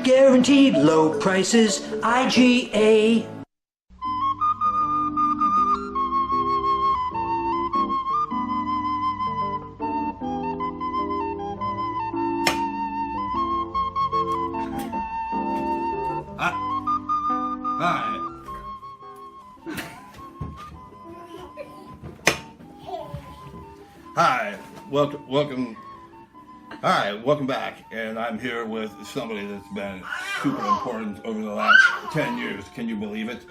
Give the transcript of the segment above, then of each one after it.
Guaranteed low prices, IGA. Hi. Hi. Welcome. Hi, welcome back. And I'm here with somebody that's been super important over the last 10 years. Can you believe it?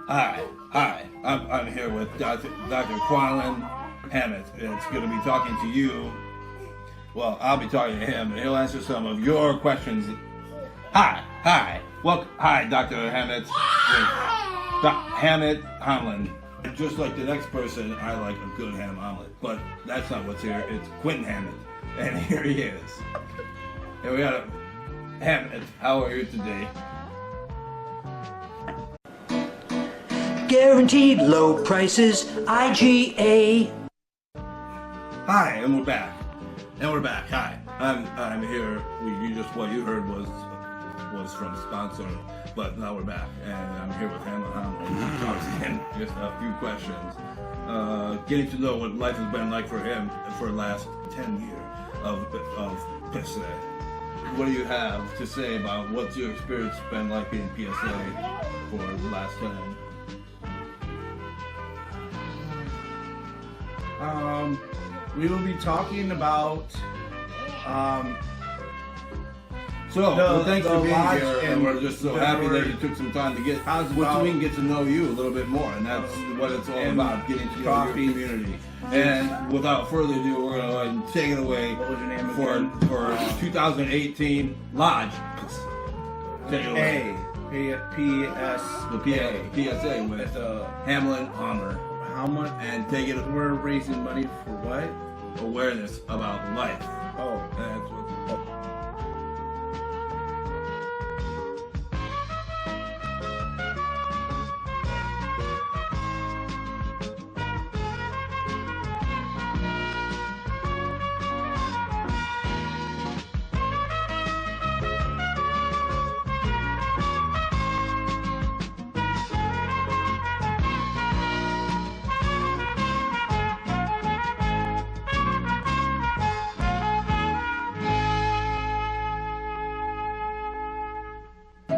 Hi. I'm here with Dr. Quinton Hammitt. It's going to be talking to you. Well, I'll be talking to him, and he'll answer some of your questions. Hi. Welcome. Hi, Dr. Hammitt. Hammitt Hamlin. Just like the next person, I like a good ham omelet. But that's not what's here. It's Quinton Hammitt. And here he is. And we got a Hammitt. How are you today? Guaranteed low prices, IGA. Hi, and we're back. Hi. I'm here. What you heard was from sponsor, but now we're back, and I'm here with Hammitt Hamlin. Just a few questions. Getting to know what life has been like for him for the last 10 years of PSA. What do you have to say about what's your experience been like in PSA for the last 10? We will be talking about thanks for being here, and we're just so happy that you took some time to we can get to know you a little bit more, and that's what it's all about, getting to know your community. And without further ado, we're going to go ahead and take it away. What was your name for 2018 Lodge. Take it away. PSA with Hamlin Hammer. How much? And take it. We're raising money for what? Awareness about life. Oh, that's what.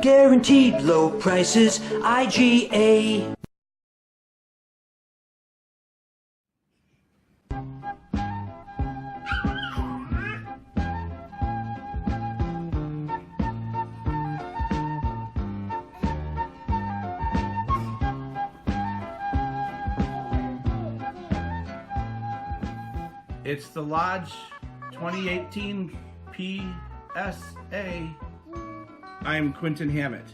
Guaranteed low prices, IGA. it's the Lodge 2018 PSA. I'm Quinton Hammitt.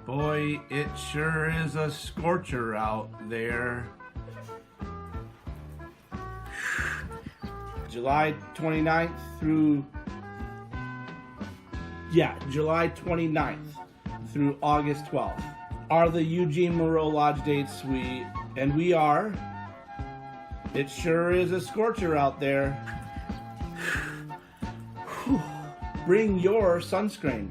Boy, it sure is a scorcher out there. July 29th through August 12th are the Eugene Moreau Lodge dates. We are. It sure is a scorcher out there. Bring your sunscreen.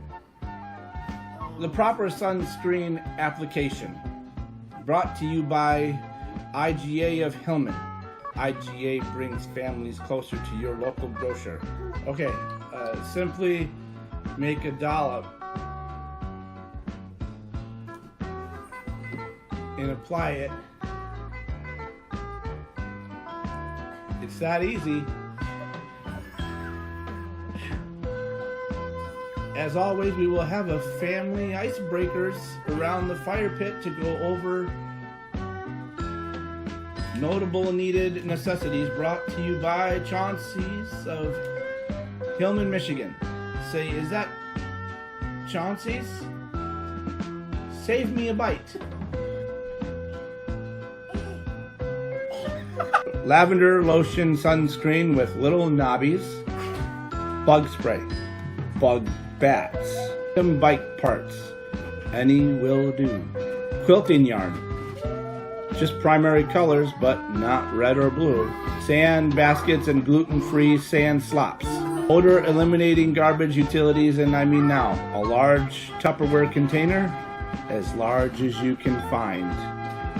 The proper sunscreen application. Brought to you by IGA of Hillman. IGA brings families closer to your local grocer. Okay, simply make a dollop and apply it. It's that easy. As always, we will have a family icebreakers around the fire pit to go over notable and needed necessities, brought to you by Chauncey's of Hillman, Michigan. Say, is that Chauncey's? Save me a bite. Lavender lotion sunscreen with little knobbies. Bug spray. Bug bats. Some bike parts. Any will do. Quilting yarn. Just primary colors, but not red or blue. Sand baskets and gluten-free sand slops. Odor eliminating garbage utilities, and I mean now, a large Tupperware container as large as you can find.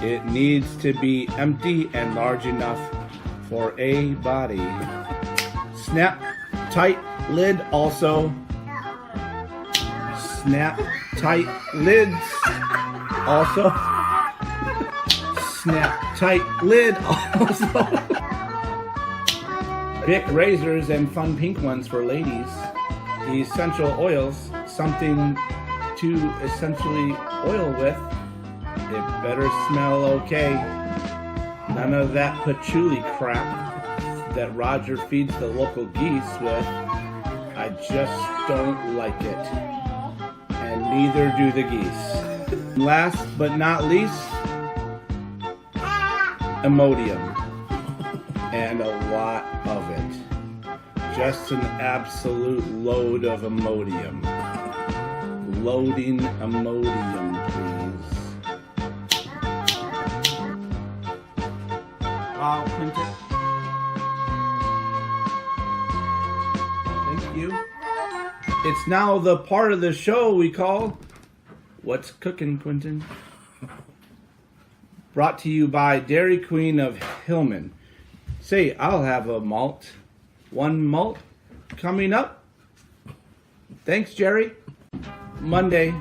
It needs to be empty and large enough for a body. Snap tight lid also. Snap tight lids also. Snap tight lid also. Bic razors and fun pink ones for ladies. Essential oils, something to essentially oil with. It better smell okay. None of that patchouli crap that Roger feeds the local geese with. I just don't like it. And neither do the geese. Last but not least, Imodium. And a lot of it. Just an absolute load of Imodium. Loading Imodium, please. Wow, Quinton. Thank you. It's now the part of the show we call What's Cooking, Quinton? Brought to you by Dairy Queen of Hillman. Say, I'll have a malt. One malt coming up. Thanks, Jerry. Monday,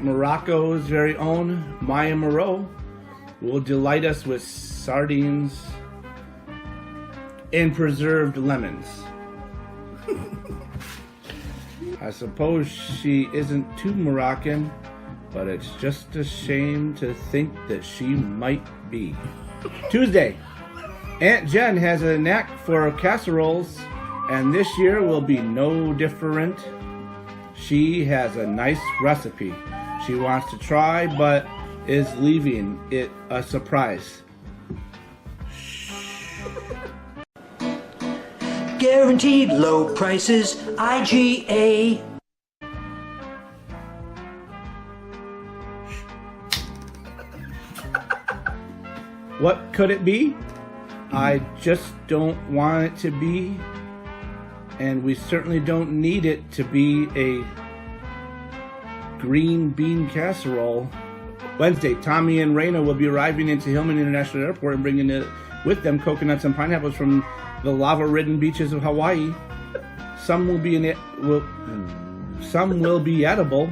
Morocco's very own Maya Moreau will delight us with sardines and preserved lemons. I suppose she isn't too Moroccan, but it's just a shame to think that she might be. Tuesday, Aunt Jen has a knack for casseroles, and this year will be no different. She has a nice recipe she wants to try, but is leaving it a surprise. Guaranteed low prices, IGA. What could it be? I just don't want it to be, and we certainly don't need it to be a green bean casserole. Wednesday, Tommy and Raina will be arriving into Hillman International Airport and bringing it with them coconuts and pineapples from the lava-ridden beaches of Hawaii. Some will be some will be edible.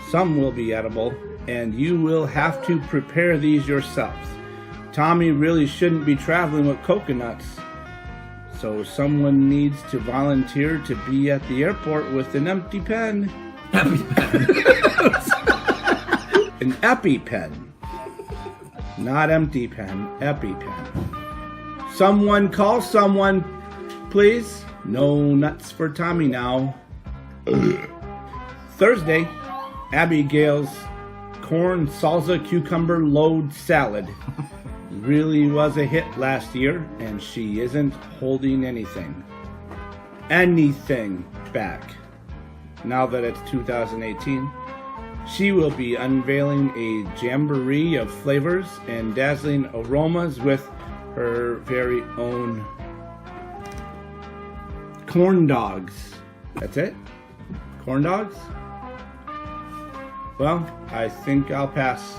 Some will be edible, and you will have to prepare these yourselves. Tommy really shouldn't be traveling with coconuts, so someone needs to volunteer to be at the airport with an empty pen. An EpiPen. Not empty pen, EpiPen. Someone call someone, please. No nuts for Tommy now. Thursday, Abigail's corn salsa cucumber load salad really was a hit last year, and she isn't holding anything back. Now that it's 2018, she will be unveiling a jamboree of flavors and dazzling aromas with her very own corn dogs. That's it? Corn dogs? Well, I think I'll pass.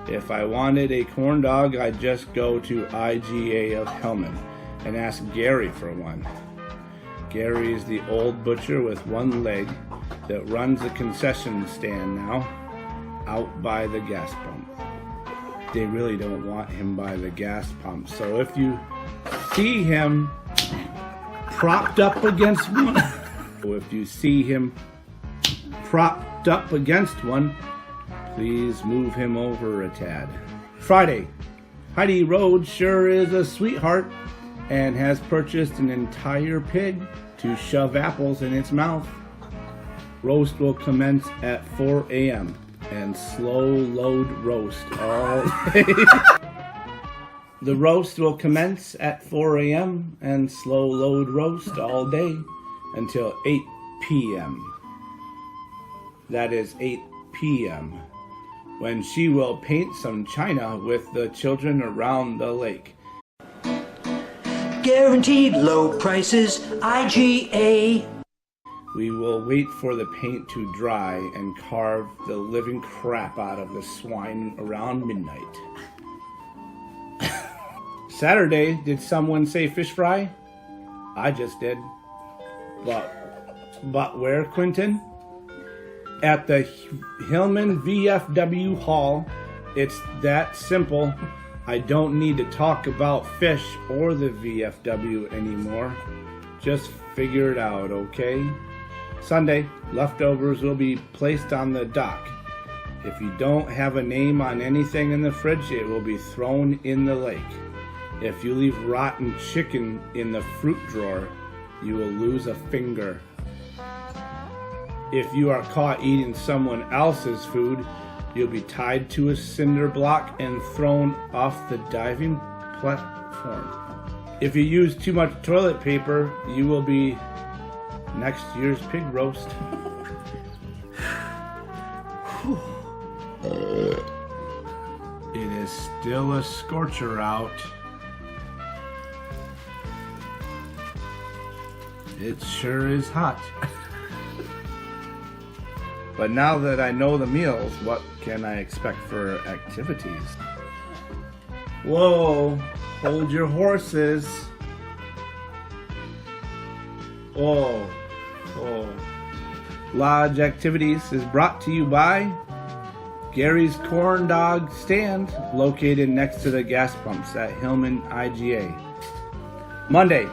If I wanted a corn dog, I'd just go to IGA of Hillman and ask Gary for one. Gary is the old butcher with one leg that runs a concession stand now out by the gas pump. They really don't want him by the gas pump, so if you see him propped up against one, please move him over a tad. Friday, Heidi Rhodes sure is a sweetheart and has purchased an entire pig to shove apples in its mouth. Roast will commence at 4 a.m. and slow load roast all day. The roast will commence at 4 a.m. and slow load roast all day until 8 p.m. That is 8 p.m. when she will paint some china with the children around the lake. Guaranteed low prices, IGA. We will wait for the paint to dry and carve the living crap out of the swine around midnight. Saturday, did someone say fish fry? I just did. But where, Quinton? At the Hillman VFW Hall. It's that simple. I don't need to talk about fish or the VFW anymore. Just figure it out, okay? Sunday, leftovers will be placed on the dock. If you don't have a name on anything in the fridge, it will be thrown in the lake. If you leave rotten chicken in the fruit drawer, you will lose a finger. If you are caught eating someone else's food, you'll be tied to a cinder block and thrown off the diving platform. If you use too much toilet paper, you will be next year's pig roast. It is still a scorcher out. It sure is hot. But now that I know the meals, what can I expect for activities? Whoa, hold your horses. Oh. Lodge Activities is brought to you by Gary's Corn Dog Stand, located next to the gas pumps at Hillman IGA. Monday,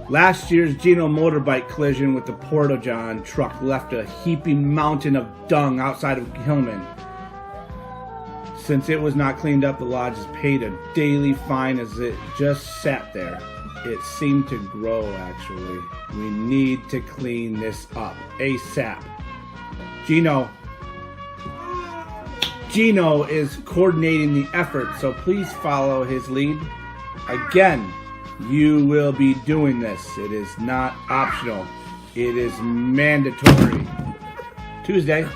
last year's Gino motorbike collision with the Porta-John truck left a heaping mountain of dung outside of Hillman. Since it was not cleaned up, the lodge has paid a daily fine as it just sat there. It seemed to grow, actually. We need to clean this up ASAP. Gino is coordinating the effort, so please follow his lead. Again, you will be doing this. It is not optional. It is mandatory. Tuesday,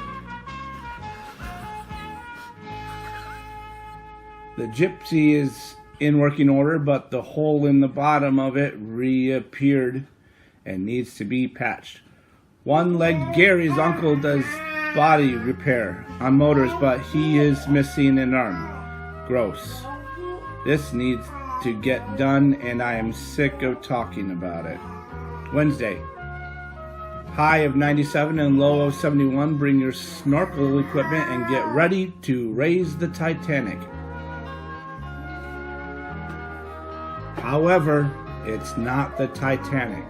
the Gypsy is in working order, but the hole in the bottom of it reappeared and needs to be patched. One-legged Gary's uncle does body repair on motors, but he is missing an arm. Gross. This needs to get done, and I am sick of talking about it. Wednesday, high of 97 and low of 71. Bring your snorkel equipment and get ready to raise the Titanic. However, it's not the Titanic.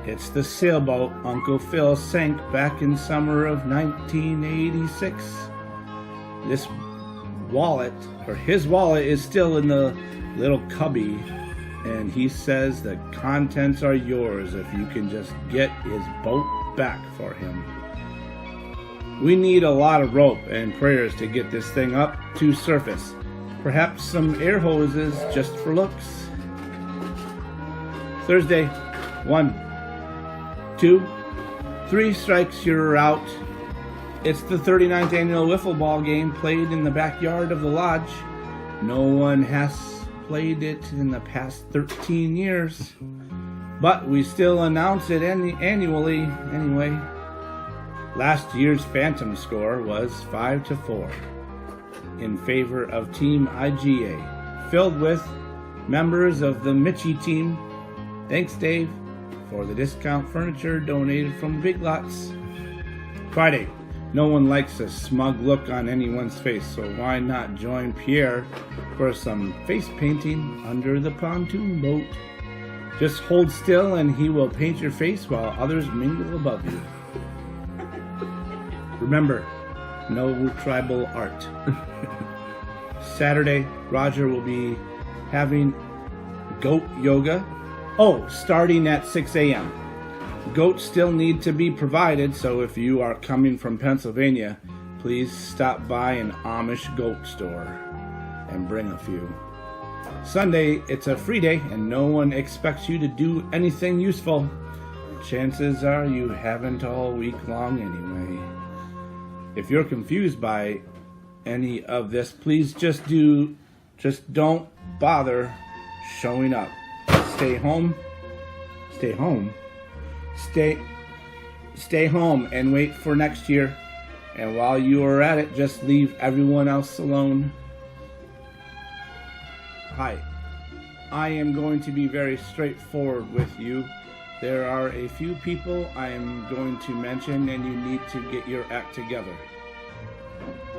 It's the sailboat Uncle Phil sank back in summer of 1986. His wallet is still in the little cubby, and he says the contents are yours if you can just get his boat back for him. We need a lot of rope and prayers to get this thing up to surface. Perhaps some air hoses just for looks. Thursday, 1, 2, 3 strikes, you're out. It's the 39th annual wiffle ball game played in the backyard of the lodge. No one has played it in the past 13 years, but we still announce it annually anyway. Last year's phantom score was 5-4 in favor of Team IGA, filled with members of the Mitchie team. Thanks, Dave, for the discount furniture donated from Big Lots. Friday, no one likes a smug look on anyone's face, so why not join Pierre for some face painting under the pontoon boat? Just hold still and he will paint your face while others mingle above you. Remember, no tribal art. Saturday, Roger will be having goat yoga. Starting at 6 a.m. Goats still need to be provided, so if you are coming from Pennsylvania, please stop by an Amish goat store and bring a few. Sunday, it's a free day and no one expects you to do anything useful. Chances are you haven't all week long anyway. If you're confused by any of this, please just don't bother showing up. stay home. Stay home? Stay home and wait for next year. And while you are at it, just leave everyone else alone. Hi. I am going to be very straightforward with you. There are a few people I am going to mention, and you need to get your act together.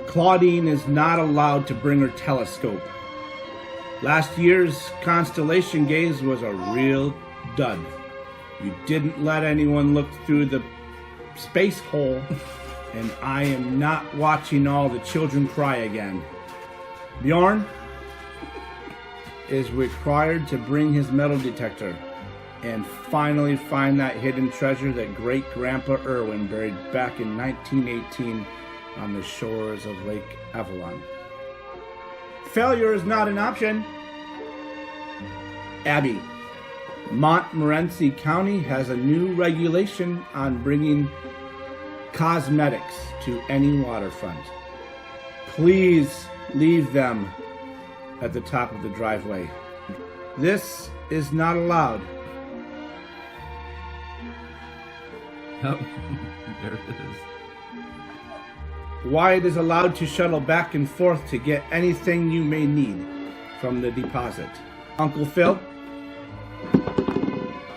Claudine is not allowed to bring her telescope. Last year's constellation gaze was a real dud. You didn't let anyone look through the space hole, and I am not watching all the children cry again. Bjorn is required to bring his metal detector and finally find that hidden treasure that great-grandpa Irwin buried back in 1918 on the shores of Lake Avalon. Failure is not an option. Abby, Montmorency County has a new regulation on bringing cosmetics to any waterfront. Please leave them at the top of the driveway. This is not allowed. Oh, there it is. Wyatt is allowed to shuttle back and forth to get anything you may need from the deposit. Uncle Phil,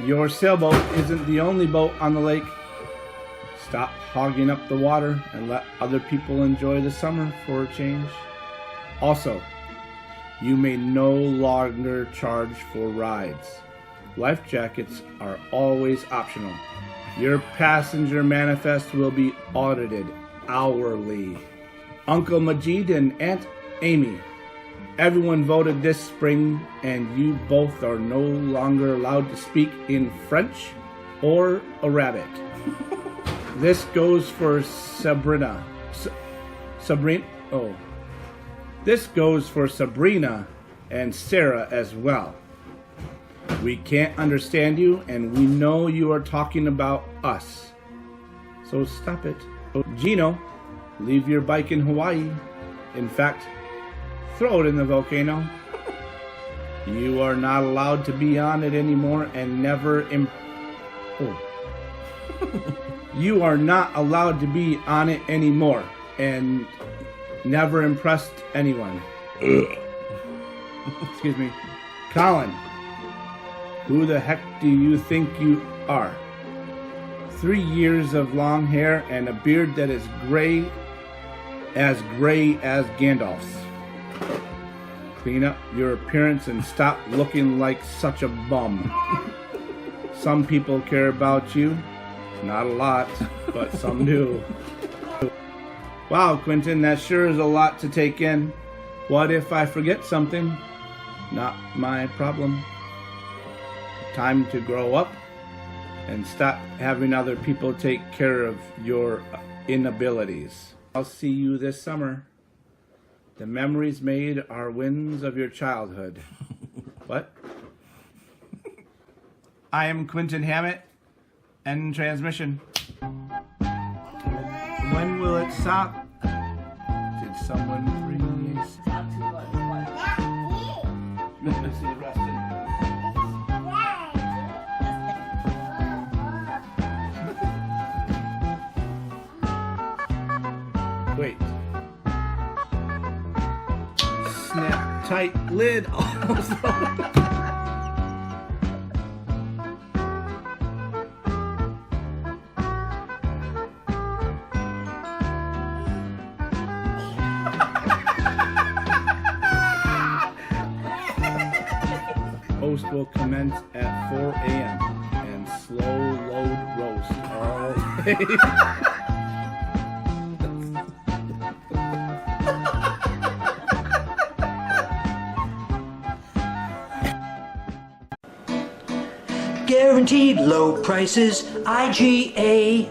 your sailboat isn't the only boat on the lake. Stop hogging up the water and let other people enjoy the summer for a change. Also, you may no longer charge for rides. Life jackets are always optional. Your passenger manifest will be audited hourly. Uncle Majid and Aunt Amy, everyone voted this spring, and you both are no longer allowed to speak in French or Arabic. This goes for Sabrina. This goes for Sabrina and Sarah as well. We can't understand you, and we know you are talking about us. So stop it. Gino, leave your bike in Hawaii. In fact, throw it in the volcano. You are not allowed to be on it anymore and never You are not allowed to be on it anymore and never impressed anyone. Excuse me. Colin, who the heck do you think you are? 3 years of long hair and a beard that is gray as Gandalf's. Clean up your appearance and stop looking like such a bum. Some people care about you. Not a lot, but some do. Wow, Quinton, that sure is a lot to take in. What if I forget something? Not my problem. Time to grow up and stop having other people take care of your inabilities. I'll see you this summer. The memories made are wins of your childhood. What? I am Quinton Hammitt. End transmission. When will it stop? Did someone freeze? Let's see the rest of it. Wait. Snap tight lid. Host will commence at 4 a.m. and slow load roast all day. Guaranteed low prices, IGA.